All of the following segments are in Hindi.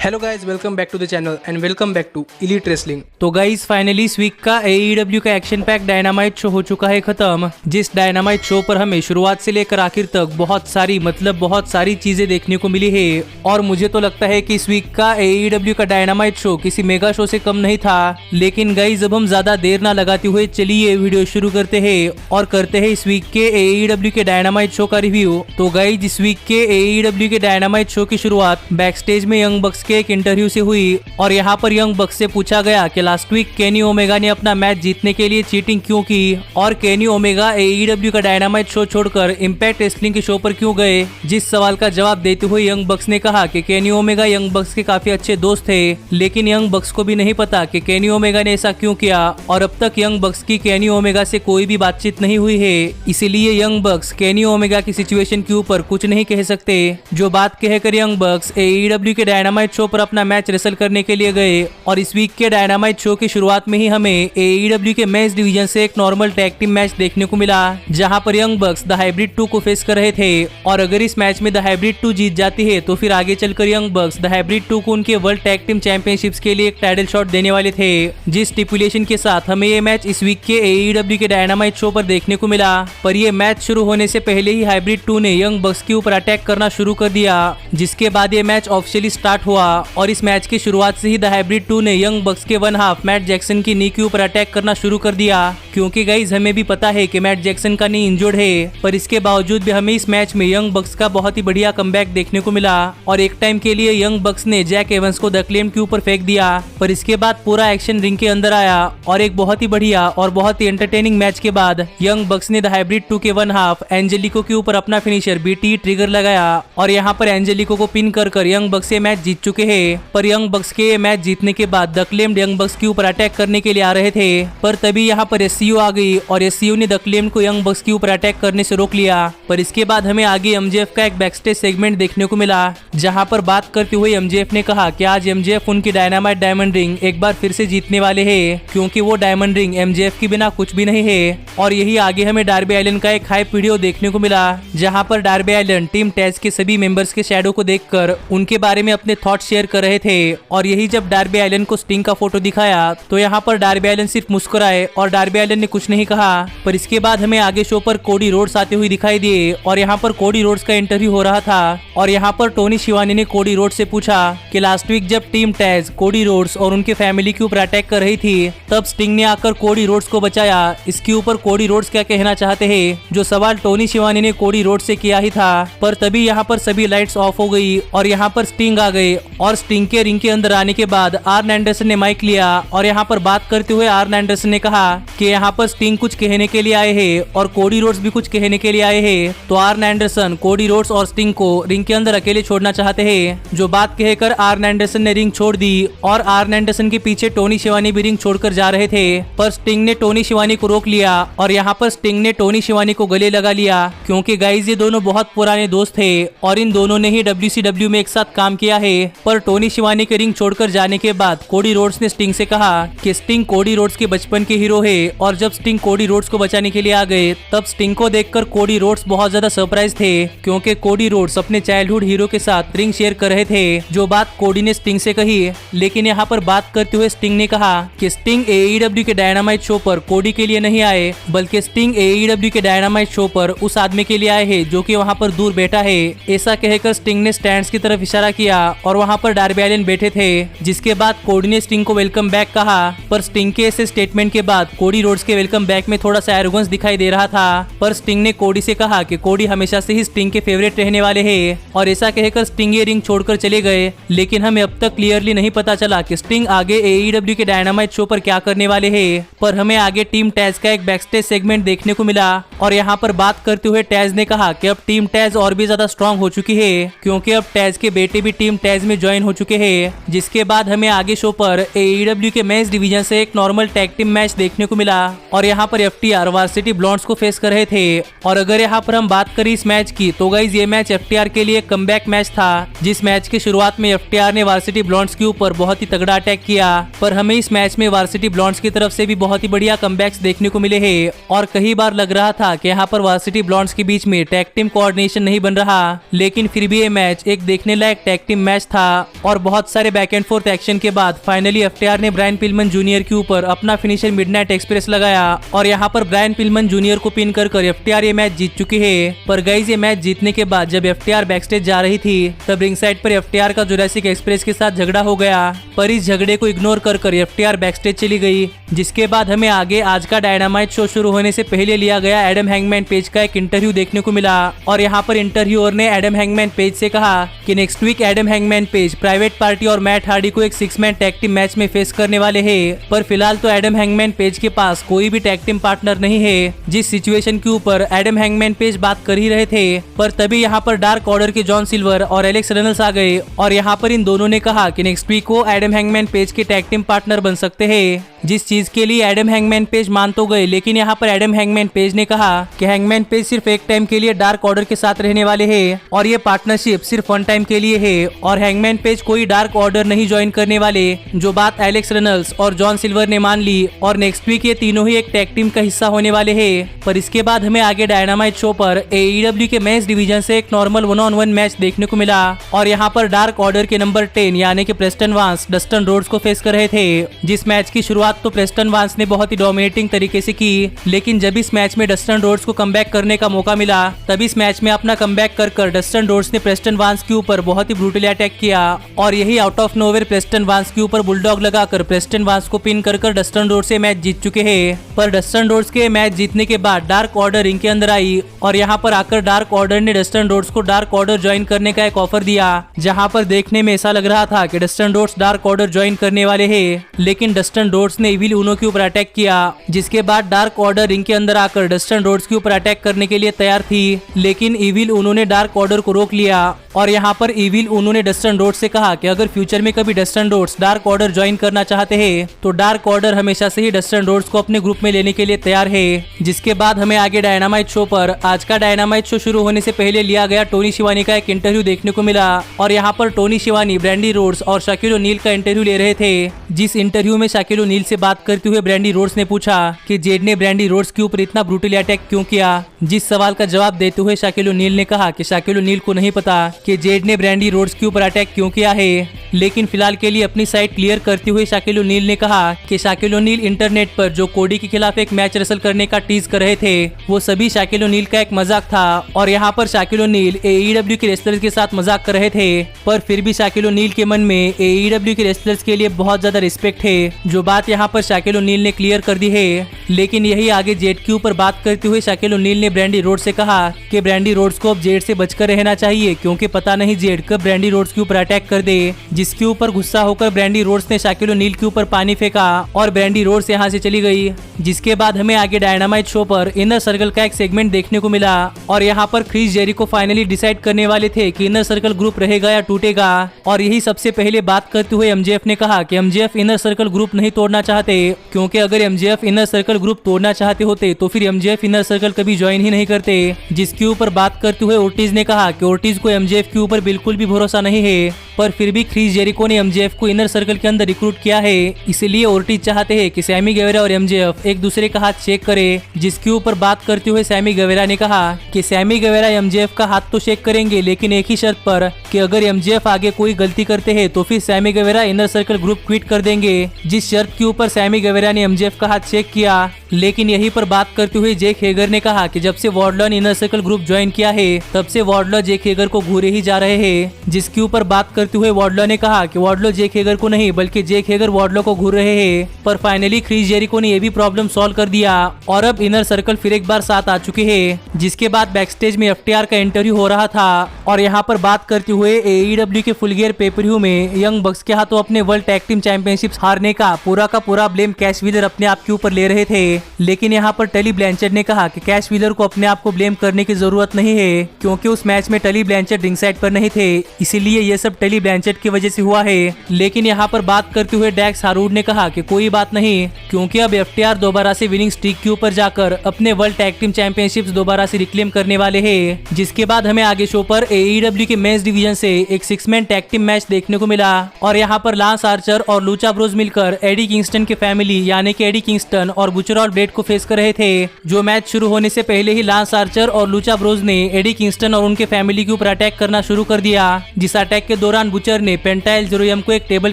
Hello guys, welcome back to the channel and welcome back to Elite Wrestling. तो गाइज फाइनली इस वीक का AEW का एक्शन पैक डायनामाइट शो हो चुका है खत्म। जिस डायनामाइट शो पर हमें शुरुआत से लेकर आखिर तक बहुत सारी चीजें देखने को मिली है। और मुझे तो लगता है कि इस वीक का AEW का डायनामाइट शो किसी मेगा शो से कम नहीं था। लेकिन गाइज अब हम ज्यादा देर ना लगाते हुए चलिए वीडियो शुरू करते हैं और करते हैं इस वीक के AEW के डायनामाइट शो का रिव्यू। तो गाइज इस वीक के AEW के डायनामाइट शो की शुरुआत बैकस्टेज में यंग बक्स एक इंटरव्यू से हुई और यहाँ पर यंग बक्स से पूछा गया कि लास्ट वीक केनी ओमेगा ने अपना मैच जीतने के लिए चीटिंग क्यों की और केनी ओमेगा AEW का डायनामाइट शो छोड़कर इम्पैक्ट रेसलिंग के शो पर क्यों गए। जिस सवाल का जवाब देते हुए यंग बक्स ने कहा कि केनी ओमेगा यंग बक्स के काफी अच्छे दोस्त थे, लेकिन यंग बक्स को भी नहीं पता कि केनी ओमेगा ने ऐसा क्यों किया और अब तक यंग बक्स की केनी ओमेगा से कोई भी बातचीत नहीं हुई है। इसीलिए यंग बक्स केनी ओमेगा की सिचुएशन के ऊपर कुछ नहीं कह सकते। जो बात कहकर यंग बक्स AEW के डायनामाइट शो पर अपना मैच रेसल करने के लिए गए और इस वीक के डायनामाइट शो की शुरुआत में ही हमें AEW के मेंस डिवीजन से एक नॉर्मल टैग टीम मैच देखने को मिला, जहां पर यंग बक्स द हाइब्रिड 2 को फेस कर रहे थे। और अगर इस मैच में द हाइब्रिड 2 जीत जाती है तो फिर आगे चलकर यंग बक्स द हाइब्रिड 2 को उनके वर्ल्ड टैग टीम चैंपियनशिप्स के लिए एक टाइटल शॉट देने वाले थे। जिस स्टिपुलेशन के साथ हमें ये मैच इस वीक के AEW के डायनामाइट शो पर देखने को मिला, पर ये मैच शुरू होने से पहले ही हाइब्रिड 2 ने यंग बक्स के ऊपर अटैक करना शुरू कर दिया, जिसके बाद ये मैच ऑफिशियली स्टार्ट हुआ। और इस मैच की शुरुआत से ही द हाइब्रिड 2 ने यंग बक्स के वन हाफ मैट जैक्सन की नी के ऊपर अटैक करना शुरू कर दिया, क्योंकि गाइज हमें भी पता है कि मैट जैक्सन का नी इंजर्ड है। पर इसके बावजूद भी हमें इस मैच में यंग बक्स का बहुत ही बढ़िया कमबैक देखने को मिला और एक टाइम के लिए यंग बक्स ने जैक एवंस को द क्लेम के ऊपर फेंक दिया। पर इसके बाद पूरा एक्शन रिंग के अंदर आया और एक बहुत ही बढ़िया और बहुत ही एंटरटेनिंग मैच के बाद यंग बक्स ने द हाइब्रिड 2 के वन हाफ एंजेलिको के ऊपर अपना फिनिशर BTE ट्रिगर लगाया और यहाँ पर एंजेलिको को पिन कर यंग बक्स ये मैच जीत चुके हैं। पर यंग बक्स के मैच जीतने के बाद द क्लेम्ड यंग बक्स के ऊपर अटैक करने के लिए आ रहे थे, पर तभी यहाँ पर SCU आ गई और SCU ने द क्लेम्ड को यंग बक्स के ऊपर अटैक करने से रोक लिया। पर इसके बाद हमें आगे MJF का एक बैकस्टेज सेगमेंट देखने को मिला, जहाँ पर बात करते हुए MJF ने कहा कि आज MJF उनकी डायनामाइट डायमंड रिंग एक बार फिर से जीतने वाले हैं, क्योंकि वो डायमंड रिंग MJF के बिना कुछ भी नहीं है। और यही आगे हमें डार्बी एलन का एक हाइप वीडियो देखने को मिला, जहाँ पर डार्बी एलन टीम टैज के सभी मेंबर्स के शैडो को देखकर उनके बारे में अपने थॉट शेयर कर रहे थे। और यही जब डार्बी एलन को स्टिंग का फोटो दिखाया तो यहाँ पर डार्बी एलन सिर्फ मुस्कुराए और डार्बी एलन ने कुछ नहीं कहा। पर इसके बाद हमें आगे शो पर कोडी रोड्स आते हुए दिखाई दिए और यहाँ पर कोडी रोड्स का इंटरव्यू हो रहा था और यहाँ पर टोनी शिवानी ने कोडी रोड्स से पूछा कि लास्ट वीक जब टीम टैज कोडी रोड्स और उनके फैमिली के ऊपर अटैक कर रही थी तब स्टिंग ने आकर कोडी रोड्स को बचाया। इसके ऊपर कोडी रोड्स क्या कहना चाहते हैं, जो सवाल टोनी शिवानी ने कोडी रोड्स से किया ही था। पर तभी यहाँ पर सभी लाइट्स ऑफ हो गई और यहाँ पर स्टिंग आ गए और स्टिंग के रिंग के अंदर आने के बाद आर्न एंडरसन ने माइक लिया और यहाँ पर बात करते हुए आर्न एंडरसन ने कहा कि यहाँ पर स्टिंग कुछ कहने के लिए आए हैं और कोडी रोड्स भी कुछ कहने के लिए आए हैं। तो आर्न एंडरसन कोडी रोड्स और स्टिंग को रिंग के अंदर अकेले छोड़ना चाहते हैं। जो बात कहकर आर्न एंडरसन ने रिंग छोड़ दी और आर्न एंडरसन के पीछे टोनी शिवानी भी रिंग छोड़कर जा रहे थे, पर स्टिंग ने टोनी शिवानी को रोक लिया और यहाँ पर स्टिंग ने टोनी शिवानी को गले लगा लिया, क्योंकि गाइज ये दोनों बहुत पुराने दोस्त थे और इन दोनों ने ही WCW में एक साथ काम किया है। पर टोनी शिवानी के रिंग छोड़कर जाने के बाद कोडी रोड्स ने स्टिंग से कहा कि स्टिंग कोडी रोड्स के बचपन के हीरो है और जब स्टिंग कोडी रोड्स को बचाने के लिए आ गए तब स्टिंग को देखकर कोडी रोड्स बहुत ज्यादा सरप्राइज थे, क्योंकि कोडी रोड्स अपने चाइल्डहुड हीरो के साथ रिंग शेयर कर रहे थे। जो बात कोडी ने स्टिंग से कही, लेकिन यहाँ पर बात करते हुए स्टिंग ने कहा कि स्टिंग AEW के डायनामाइट शो पर कोडी के लिए नहीं आए, बल्कि स्टिंग AEW के डायनामाइट शो पर उस आदमी के लिए आए हैं जो कि वहाँ पर दूर बैठा है। ऐसा कहकर स्टिंग ने स्टैंड्स की तरफ इशारा किया और वहाँ पर डार्बी एलन बैठे थे, जिसके बाद कोडी ने स्टिंग को वेलकम बैक कहा। पर स्टिंग के ऐसे स्टेटमेंट के बाद कोडी रोड्स के वेलकम बैक में थोड़ा सा एरोगेंस दिखाई दे रहा था। पर स्टिंग ने कोडी से कहा कि कोडी हमेशा से ही स्टिंग के फेवरेट रहने वाले हैं और ऐसा कहकर स्टिंग ये रिंग छोड़कर चले गए। लेकिन हमें अब तक क्लियरली नहीं पता चला कि स्टिंग आगे AEW के डायनामाइट शो पर क्या करने वाले हैं। पर हमें आगे टीम टैज का एक बैकस्टेज सेगमेंट देखने को मिला और यहाँ पर बात करते हुए टैज ने कहा कि अब टीम टैज और भी ज्यादा स्ट्रॉन्ग हो चुकी है, क्योंकि अब टैज के बेटे भी टीम टैज में ज्वाइन हो चुके हैं। जिसके बाद हमें आगे शो पर AEW के मेंस डिवीजन से एक नॉर्मल टैग टीम मैच देखने को मिला और यहाँ पर FTR वार्सिटी ब्लॉन्ड्स को फेस कर रहे थे। और अगर यहाँ पर हम बात करें इस मैच की तो गाइज ये मैच FTR के लिए कमबैक मैच था, जिस मैच की शुरुआत में FTR ने वार्सिटी ब्लॉन्ड्स के ऊपर बहुत ही तगड़ा अटैक किया। पर हमें इस मैच में वार्सिटी ब्लॉन्ड्स की तरफ से भी बहुत ही बढ़िया कमबैक्स देखने को मिले हैं और कई बार लग रहा था कि यहाँ पर वार्सिटी ब्लॉन्ड्स के बीच में टैग टीम कोऑर्डिनेशन नहीं बन रहा, लेकिन फिर भी ये मैच एक देखने लायक टैग टीम मैच था। और बहुत सारे बैक एंड फोर्थ एक्शन के बाद फाइनली एफटीआर ने ब्रायन पिलमन जूनियर के ऊपर अपना फिनिशर मिडनाइट एक्सप्रेस लगाया और यहाँ पर ब्रायन पिलमन जूनियर को पिन कर एफटीआर ये मैच जीत चुकी है। पर गाइस ये मैच जीतने के बाद जब एफटीआर बैकस्टेज जा रही थी तब रिंग साइड पर एफटीआर का जुरासिक एक्सप्रेस के साथ झगड़ा हो गया, पर इस झगड़े को इग्नोर कर एफटीआर बैकस्टेज चली गई। जिसके बाद हमें आगे आज का डायनामाइट शो शुरू होने से पहले लिया गया एडम हैंगमैन पेज का एक इंटरव्यू देखने को मिला और यहाँ पर इंटरव्यूअर ने एडम हैंगमैन पेज से कहा कि next week Adam Hangman Page Private Party और मैट हार्डी को एक 6 मैन टैग टीम मैच में फेस करने वाले हैं। पर फिलहाल तो एडम हैंगमैन पेज के पास कोई भी टैग टीम पार्टनर नहीं है। जिस सिचुएशन के ऊपर एडम हैंगमैन पेज बात कर ही रहे थे पर तभी यहाँ पर डार्क ऑर्डर के जॉन सिल्वर और एलेक्स रेनल्स आ गए और यहाँ पर इन दोनों ने कहा कि नेक्स्ट वीक को एडम हैंगमैन पेज के टैग टीम पार्टनर बन सकते हैं। जिस चीज के लिए एडम हैंगमैन पेज मान तो गए, लेकिन यहाँ पर एडम हैंगमैन पेज ने कहा कि हैंगमैन पेज सिर्फ एक टाइम के लिए डार्क ऑर्डर के साथ रहने वाले हैं और ये पार्टनरशिप सिर्फ वन टाइम के लिए है और हैंगमैन पेज कोई डार्क ऑर्डर नहीं ज्वाइन करने वाले। जो बात एलेक्स रेनल्स और जॉन सिल्वर ने मान ली और नेक्स्ट वीक ये तीनों ही एक टैग टीम का हिस्सा होने वाले हैं। पर इसके बाद हमें आगे डायनामाइट शो पर AEW के मेंस डिवीजन से एक नॉर्मल 1-on-1 मैच देखने को मिला और यहाँ पर डार्क ऑर्डर के नंबर 10 यानी कि प्रेस्टन वांस डस्टन रोड्स को फेस कर रहे थे। जिस मैच की शुरुआत तो प्रेस्टन वांस ने बहुत ही डोमिनेटिंग तरीके से की, लेकिन जब इस मैच में डस्टन रोड्स को कमबैक करने का मौका मिला तब इस मैच में अपना कमबैक कर डस्टन रोड्स ने प्रेस्टन वांस के ऊपर बहुत ही ब्रूटली अटैक किया और यही आउट ऑफ नोवेयर प्रेस्टन वांस के ऊपर बुलडॉग लगाकर प्रेस्टन वांस को पिन कर डस्टन रोड्स से मैच जीत चुके हैं। पर डस्टन रोड्स के मैच जीतने के बाद डार्क ऑर्डर रिंग के अंदर आई और यहाँ पर आकर डार्क ऑर्डर ने डस्टन रोड्स को डार्क ऑर्डर ज्वाइन करने का एक ऑफर दिया, जहाँ पर देखने में ऐसा लग रहा था कि Dustin Rhodes Dark Order join करने वाले हैं, लेकिन डस्टन रोड्स ने इविल उनो के ऊपर अटैक किया। जिसके बाद डार्क ऑर्डर रिंग के अंदर आकर डस्टन रोड्स के ऊपर अटैक करने के लिए तैयार थी, लेकिन इविल उनो ने डार्क ऑर्डर को रोक लिया और यहाँ पर इविल उनो ने डस्टन रोड्स से कहा कि अगर फ्यूचर में कभी Dustin Rhodes Dark Order join करना चाहते हैं तो डार्क ऑर्डर हमेशा से ही डस्टन रोड्स को अपने ग्रुप में लेने के लिए तैयार है। जिसके बाद हमें आगे डायनामाइट शो पर आज का डायनामाइट शो शुरू होने से पहले लिया गया टोनी शिवानी का एक इंटरव्यू देखने को मिला और यहाँ पर टोनी शिवानी ब्रैंडी रोड्स और शाकिल ओनील का इंटरव्यू ले रहे थे। जिस इंटरव्यू में शाकिल ओनील से बात करते हुए ब्रैंडी रोड्स ने पूछा कि जेड ने ब्रैंडी रोड्स के ऊपर इतना ब्रूटली अटैक क्यों किया। जिस सवाल का जवाब देते हुए शाकिल ओनील ने कहा कि शाकिल ओनील को नहीं पता कि जेड ने ब्रैंडी रोड्स के ऊपर अटैक क्यों किया है, लेकिन फिलहाल के लिए अपनी साइड क्लियर करते हुए शाकिल ओनील ने कहा कि शाकिल ओनील इंटरनेट पर जो कोडी के खिलाफ एक मैच रेसल करने का टीज कर रहे थे वो सभी शाकिल ओनील का एक मजाक था और यहाँ पर शाकिल ओनील AEW के रेसलर्स के साथ मजाक कर रहे थे। पर फिर भी शाकिल ओनील के मन में AEW के रेसलर्स के लिए बहुत ज्यादा रिस्पेक्ट है, जो बात यहाँ पर शाकिल ओनील ने क्लियर कर दी है। लेकिन यही आगे जेड के ऊपर बात करते हुए शाकिल ओनील ने ब्रैंडी रोड्स से कहा कि ब्रैंडी रोड्स को अब जेड से बचकर रहना चाहिए क्योंकि पता नहीं जेड कब ब्रैंडी रोड्स के ऊपर अटैक कर दे। जिसके ऊपर गुस्सा होकर ब्रैंडी रोड्स ने शाकिल ओनील के ऊपर पानी फेंका और ब्रैंडी रोड्स यहाँ से चली गई। जिसके बाद हमें आगे डायनामाइट शो पर इनर सर्कल का एक सेगमेंट देखने को मिला और यहाँ पर क्रिस जेरिको फाइनली डिसाइड करने वाले थे कि इनर सर्कल ग्रुप रहेगा या टूटेगा और यही सबसे पहले बात करते हुए MJF ने कहा कि MJF इनर सर्कल ग्रुप नहीं तोड़ना चाहते, क्योंकि अगर MJF इनर सर्कल ग्रुप तोड़ना चाहते होते तो फिर MJF इनर सर्कल कभी ज्वाइन ही नहीं करते। जिसके ऊपर बात करते हुए ओर्टिज ने कहा कि ओर्टिज को MJF के ऊपर बिल्कुल भी भरोसा नहीं है, पर फिर भी क्रिस जेरिको ने MJF को इनर सर्कल के अंदर रिक्रूट किया है, इसलिए ओर्टिज चाहते हैं कि सैमी गेवेरा और MJF एक दूसरे का हाथ शेक करे। जिसके ऊपर बात करते हुए सैमी गेवेरा ने कहा कि सैमी गेवेरा MJF का हाथ तो शेक करेंगे, लेकिन एक ही शर्त पर कि अगर MJF आगे कोई गलती करते हैं तो फिर Sammy Guevara Inner Circle group quit कर देंगे। जिस शर्त के ऊपर सैमी गेवेरा ने MJF का हाथ शेक किया, लेकिन यहीं पर बात करते हुए जेक हेगर ने कहा कि जब से वार्डलॉ ने इनर सर्कल ग्रुप ज्वाइन किया है तब से वार्डलॉ जेक हेगर को घूरे ही जा रहे हैं। जिसके ऊपर बात करते हुए वार्डलॉ ने कहा कि वार्डलॉ जेक हेगर को नहीं बल्कि जेक हेगर वार्डलॉ को घूर रहे हैं। पर फाइनली क्रिस जेरिको ने ये भी प्रॉब्लम सॉल्व कर दिया और अब इनर सर्कल फिर एक बार साथ आ चुके हैं। जिसके बाद बैकस्टेज में FTR का इंटरव्यू हो रहा था और यहाँ पर बात करते हुए AEW के फुल गियर पेपर-व्यू में यंग बक्स के हाथों अपने वर्ल्ड टैग टीम चैंपियनशिप हारने का पूरा ब्लेम कैश व्हीलर अपने आप के ऊपर ले रहे थे। लेकिन यहाँ पर टली ब्लैंचर्ड ने कहा कि कैश व्हीलर को अपने आप को ब्लेम करने की जरूरत नहीं है, क्योंकि उस मैच में टली ब्लैंचर्ड रिंग साइड पर नहीं थे, इसीलिए ये सब टली ब्लैंचर्ड की वजह से हुआ है। लेकिन यहाँ पर बात करते हुए डैक्स हारूड ने कहा कि कोई बात नहीं, क्योंकि अब FTR दोबारा से विनिंग स्ट्रीक के ऊपर जाकर अपने वर्ल्ड टैग टीम चैंपियनशिप्स दोबारा से रिक्लेम करने वाले हैं। जिसके बाद हमें आगे शो पर AEW के मेंस डिवीजन से एक 6 मैन टैग टीम मैच देखने को मिला और यहाँ पर लांस आर्चर और लूचा ब्रोज मिलकर एडी किंगस्टन के फैमिली यानी कि एडी किंगस्टन और बुचरॉल ब्लेड को फेस कर रहे थे। जो मैच शुरू होने से पहले ही लांस आर्चर और लूचा ब्रोज ने एडी किंगस्टन और उनके फैमिली के ऊपर अटैक करना शुरू कर दिया, जिस अटैक के दौरान बुचर ने पेंटाइलजोरियम को एक टेबल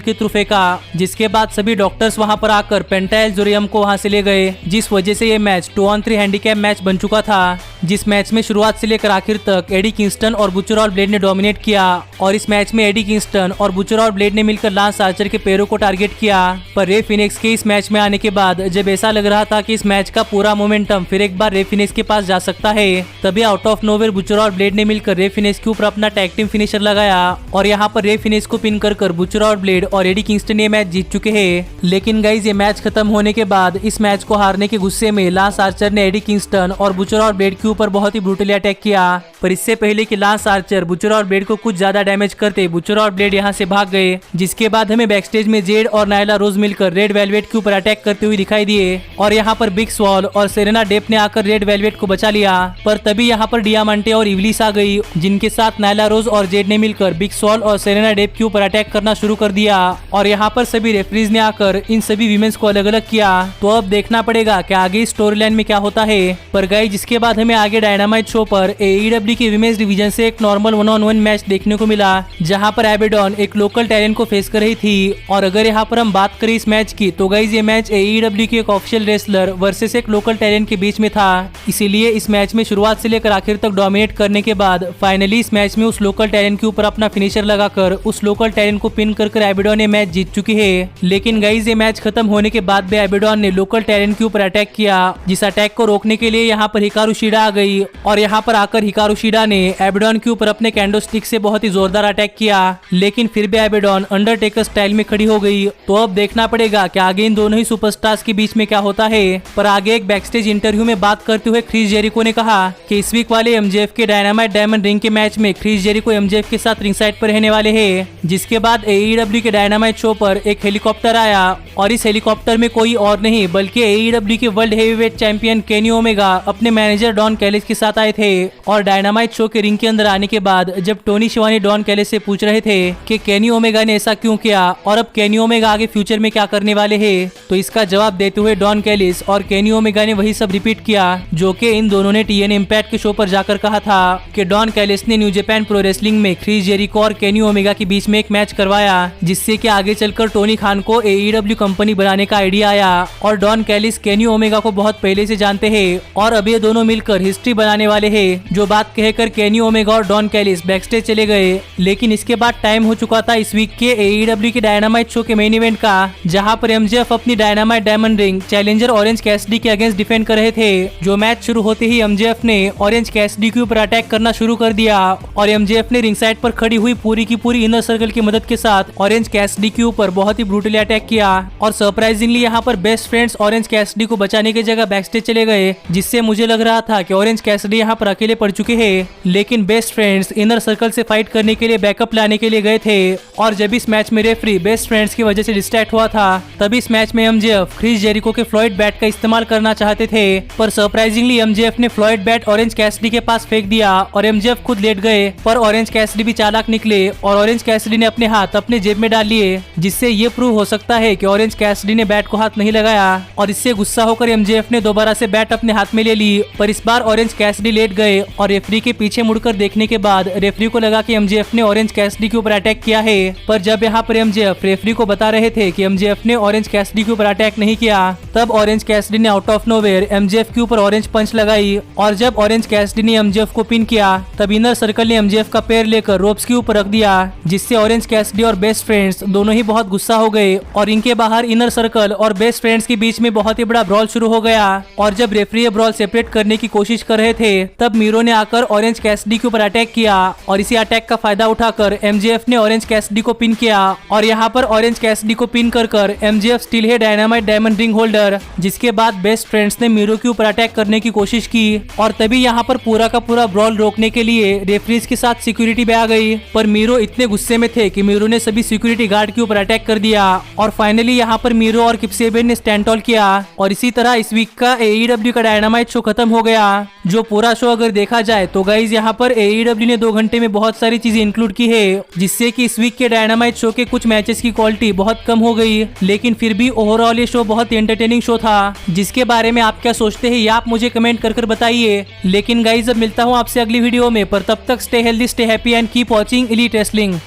के थ्रू फेंका, जिसके बाद सभी डॉक्टर्स वहां पर आकर पेंटाइलजोरियम को वहां से ले गए, जिस वजह से ये मैच 2-on-3 हैंडीकैप मैच बन चुका था। जिस मैच में शुरुआत से लेकर आखिर तक एडी किंगस्टन और बुचर और ब्लेड ने डोमिनेट किया, और इस मैच में एडी किंगस्टन और बुचर और ब्लेड ने मिलकर लांस आर्चर के पैरों को टारगेट किया। पर रे फिनिक्स के इस मैच में आने के बाद जब ऐसा लग रहा था कि इस मैच का पूरा मोमेंटम फिर एक बार रे फिनिक्स के पास जा सकता है, तभी आउट ऑफ नोवेयर बुचर और ब्लेड ने मिलकर रे फिनिक्स के ऊपर अपना टैग टीम फिनिशर लगाया, और यहाँ पर रे फिनिक्स को पिन कर बुचर और ब्लेड और एडी किंगस्टन ये मैच जीत चुके हैं। लेकिन गाइज ये मैच खत्म होने के बाद इस मैच को हारने के गुस्से में लांस आर्चर ने एडी किंगस्टन और बुचर और ब्लेड के ऊपर बहुत ही ब्रूटली अटैक किया। पर इससे पहले कि लांस आर्चर बुचर और ब्लेड को कुछ ज्यादा डैमेज करते, बुचर और ब्लेड यहाँ से भाग गए, जिसके बाद हमें बैकस्टेज में जेड और नायला रोज मिलकर रेड वेलवेट के ऊपर अटैक करते हुए दिखाई दिए, और यहाँ पर बिग स्वॉल और सेरेना डेप ने आकर रेड वेलवेट को बचा लिया। पर तभी यहाँ पर डियामांटे और इवलिस आ गई, जिनके साथ नायला रोज और जेड ने मिलकर बिग स्वॉल और सेरेना डेप के ऊपर अटैक करना शुरू कर दिया, और यहाँ पर सभी रेफरीज ने आकर इन सभी विमेंस को अलग अलग किया। तो अब देखना पड़ेगा कि आगे स्टोरी लाइन में क्या होता है। पर गाइस जिसके बाद हमें आगे डायनामाइट शो पर AEW की विमेंस डिवीजन से एक नॉर्मल 1-on-1 मैच देखने को मिला, जहां पर एबेडॉन एक लोकल टैलेंट को फेस कर रही थी। और अगर यहाँ पर हम बात करें इस मैच की, तो गाइस ये मैच AEW की एक ऑफिशियल रेसलर वर्सेस एक लोकल टैलेंट के बीच में था, इसीलिए इस मैच में शुरुआत से लेकर आखिर तक डोमिनेट करने के बाद फाइनली इस मैच में उस लोकल टैलेंट के ऊपर अपना फिनिशर लगाकर उस लोकल टैलेंट को पिन कर एबेडॉन ये मैच जीत चुकी है। लेकिन गाइस ये मैच खत्म होने के बाद भी एबेडॉन ने लोकल टैलेंट के ऊपर अटैक किया, जिस अटैक को रोकने के लिए यहाँ पर हिकारू शिडा आ गई, और यहाँ पर आकर हिकारू शिडा ने एबेडॉन के ऊपर अपने कैंडो स्टिक से बहुत ही जोरदार अटैक किया। लेकिन फिर भी एबेडॉन अंडरटेकर स्टाइल में खड़ी हो गई। तो अब देखना पड़ेगा कि आगे इन दोनों ही सुपरस्टार्स के बीच में क्या होता है। पर आगे एक बैकस्टेज इंटरव्यू में बात करते हुए क्रिस जेरिको ने कहा कि इस वीक वाले MJF के डायनामाइट डायमंड रिंग के मैच में क्रिस जेरिको MJF के साथ रिंग साइड पर रहने वाले हैं। जिसके बाद AEW के डायनामाइट शो पर एक हेलीकॉप्टर आया, और इस हेलीकॉप्टर में कोई और नहीं बल्कि AEW के world heavyweight champion Kenny Omega अपने मैनेजर डॉन कैलिस के साथ आए थे। और डायनामाइट शो के रिंग के अंदर आने के बाद जब टोनी शिवानी डॉन कैलिस से पूछ रहे थे कि केनी ओमेगा ने ऐसा क्यों किया और अब केनी ओमेगा आगे फ्यूचर में क्या करने वाले हैं, तो इसका जवाब देते हुए डॉन कैलिस और केनी ओमेगा ने वही सब रिपीट किया जो कि इन दोनों ने TNA इम्पैक्ट के शो पर जाकर कहा था कि डॉन कैलिस ने न्यू जापान प्रो रेसलिंग में क्रिस जेरिको और केनी ओमेगा के बीच में एक मैच करवाया, जिससे कि आगे चलकर टोनी खान को AEW कंपनी बनाने का आइडिया आया। और डॉन कैलिस केनी ओमेगा को बहुत पहले से जानते हैं, और अब ये दोनों मिलकर हिस्ट्री बनाने वाले हैं। जो बात कहकर केनी ओमेगा और डॉन कैलिस बैकस्टेज चले गए। लेकिन इसके बाद टाइम हो चुका था इस वीक के AEW के डायनामाइट शो के मेन इवेंट का, जहां पर MJF अपनी dynamite diamond ring challenger orange Cassidy के अगेंस्ट डिफेंड कर रहे थे। जो मैच शुरू होते ही MJF ने ऑरेंज कैसिडी के ऊपर अटैक करना शुरू कर दिया, और MJF ने रिंग साइड पर खड़ी हुई पूरी की पूरी इनर सर्कल की मदद के साथ ऑरेंज कैसिडी के ऊपर बहुत ही ब्रूटली अटैक किया। और सरप्राइजिंगली यहाँ पर बेस्ट फ्रेंड्स ऑरेंज कैसिडी को बचाने की जगह बैकस्टेज चले गए, जिससे मुझे लग रहा था कि ऑरेंज कैसिडी यहाँ पर अकेले पड़ चुके हैं। लेकिन बेस्ट फ्रेंड्स इनर सर्कल से फाइट करने के लिए बैकअप लाने के लिए गए थे। और जब इस मैच में रेफरी बेस्ट फ्रेंड्स की वजह से डिस्ट्रैक्ट हुआ था, तभी इस मैच में MJF क्रिस जेरिको के फ्लॉयड बैट का इस्तेमाल करना चाहते थे, पर सरप्राइजिंगली MJF ने फ्लॉयड बैट ऑरेंज कैसिडी के पास फेंक दिया और MJF खुद लेट गए। पर ऑरेंज कैसिडी भी चालाक निकले और ऑरेंज कैसिडी ने अपने हाथ अपने जेब में डाल लिए, जिससे ये प्रूव हो सकता है कि ऑरेंज कैसिडी ने बैट को हाथ नहीं लगाया। और इससे गुस्सा होकर MJF ने दोबारा से बैट अपने हाथ में ले ली, पर इस बार ऑरेंज कैसिडी लेट गए। और रेफरी के पीछे मुड़कर देखने के बाद रेफरी को लगा कि MJF ने ऑरेंज कैसिडी के ऊपर अटैक किया है। पर जब यहाँ पर MJF रेफरी को बता रहे थे कि MJF ने ऑरेंज कैसिडी के ऊपर अटैक नहीं किया, तब ऑरेंज कैसिडी ने आउट ऑफ नोवेयर MJF के ऊपर ऑरेंज पंच लगाई। और जब ऑरेंज कैसिडी ने MJF को पिन किया, तब इनर सर्कल ने MJF का पैर लेकर रोप्स के ऊपर रख दिया, जिससे ऑरेंज कैसिडी और बेस्ट फ्रेंड्स दोनों ही बहुत गुस्सा हो गए। और इनके बाहर इनर सर्कल और बेस्ट फ्रेंड्स के बीच में बहुत ही बड़ा ब्रॉल शुरू हो गया। और जब रेफरी ये ब्रॉल सेपरेट करने की कोशिश कर रहे थे, तब मीरो ने आकर ऑरेंज कैसिडी के ऊपर अटैक किया, और इसी अटैक का फायदा उठाकर MJF ने ऑरेंज कैसिडी को पिन किया। और यहाँ पर ऑरेंज कैसिडी को पिन कर MJF स्टिल है डायनामाइट डायमंड रिंग होल्डर। जिसके बाद बेस्ट फ्रेंड्स ने मीरो के ऊपर अटैक करने की कोशिश की, और तभी यहाँ पर पूरा का पूरा ब्रॉल रोकने के लिए रेफरीज के साथ सिक्योरिटी भी आ गई। पर मीरो इतने गुस्से में थे कि मीरो ने सभी सिक्योरिटी गार्ड के ऊपर अटैक कर दिया, और फाइनली यहाँ पर मीरो और किप सेबियन ने स्टैंड टॉल किया। और इसी तरह इस वीक का AEW का डायनामाइट शो खत्म हो गया। जो पूरा शो अगर देखा जाए तो गाइज यहाँ पर AEW ने 2 घंटे में बहुत सारी चीजें इंक्लूड की है, जिससे कि इस वीक के डायनामाइट शो के कुछ मैचेस की क्वालिटी बहुत कम हो गई। लेकिन फिर भी ओवरऑल ये शो बहुत एंटरटेनिंग शो था। जिसके बारे में आप क्या सोचते हैं ये आप मुझे कमेंट कर बताइए। लेकिन गाइज अब मिलता हूँ आपसे अगली वीडियो में, पर तब तक stay healthy, stay happy and keep watching elite wrestling.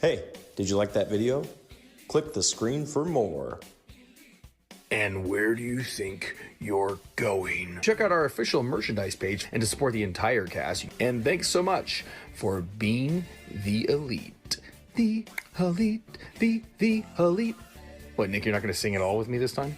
Hey, did you like that video? Click the screen for more. And where do you think you're going? Check out our official merchandise page and to support the entire cast. And thanks so much for being the elite. The elite, the elite. What, Nick, you're not going to sing it all with me this time?